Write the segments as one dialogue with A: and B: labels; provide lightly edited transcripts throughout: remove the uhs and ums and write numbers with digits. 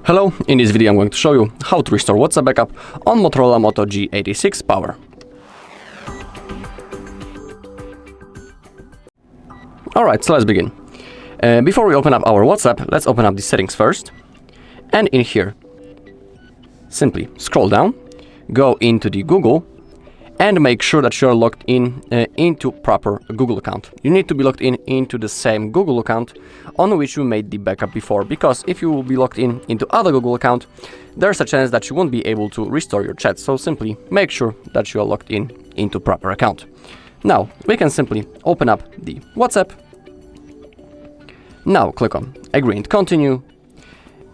A: Hello, in this video I'm going to show you how to restore WhatsApp backup on Motorola Moto G86 Power. Alright, so let's begin. Before we open up our WhatsApp, let's open up the settings first. And in here, simply scroll down, go into the Google, and make sure that you're logged in into proper Google account. You need to be logged in into the same Google account on which you made the backup before, because if you will be logged in into other Google account, there's a chance that you won't be able to restore your chat. So simply make sure that you are logged in into proper account. Now we can simply open up the WhatsApp. Now click on agree and continue.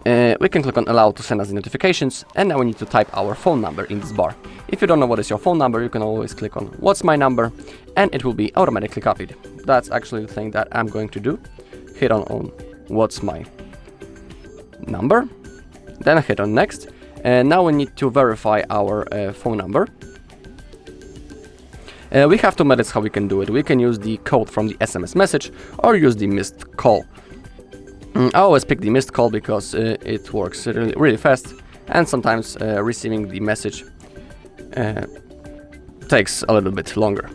A: We can click on allow to send us the notifications, and now we need to type our phone number in this bar. If you don't know what is your phone number, you can always click on what's my number, and it will be automatically copied. That's actually the thing that I'm going to do. Hit on what's my number, then hit on next, and now we need to verify our phone number. We have two methods how we can do it. We can use the code from the SMS message or use the missed call. I always pick the missed call because it works really fast, and sometimes receiving the message takes a little bit longer.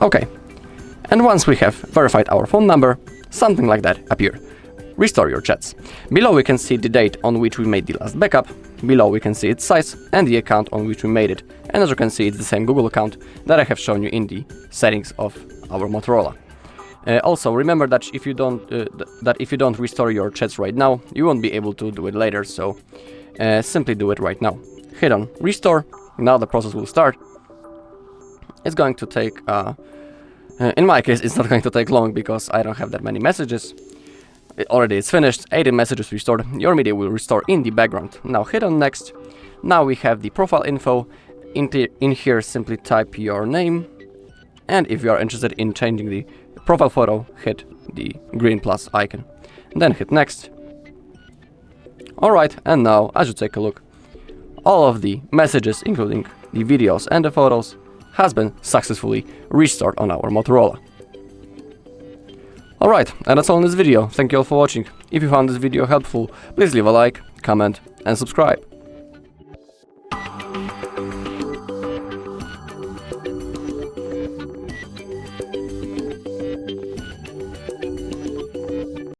A: Okay, and once we have verified our phone number, something like that appears. Restore your chats. Below we can see the date on which we made the last backup. Below we can see its size and the account on which we made it. And as you can see, it's the same Google account that I have shown you in the settings of our Motorola. Also remember that if you don't restore your chats right now, you won't be able to do it later. So simply do it right now. Hit on restore. Now the process will start. It's going to take, in my case, it's not going to take long because I don't have that many messages. Already it's finished, 80 messages restored. Your media will restore in the background. Now hit on next. Now we have the profile info. In here simply type your name, and if you are interested in changing the profile photo, hit the green plus icon. Then hit next. Alright, and now as you take a look, all of the messages, including the videos and the photos, has been successfully restored on our Motorola. Alright, and that's all in this video. Thank you all for watching. If you found this video helpful, please leave a like, comment and subscribe.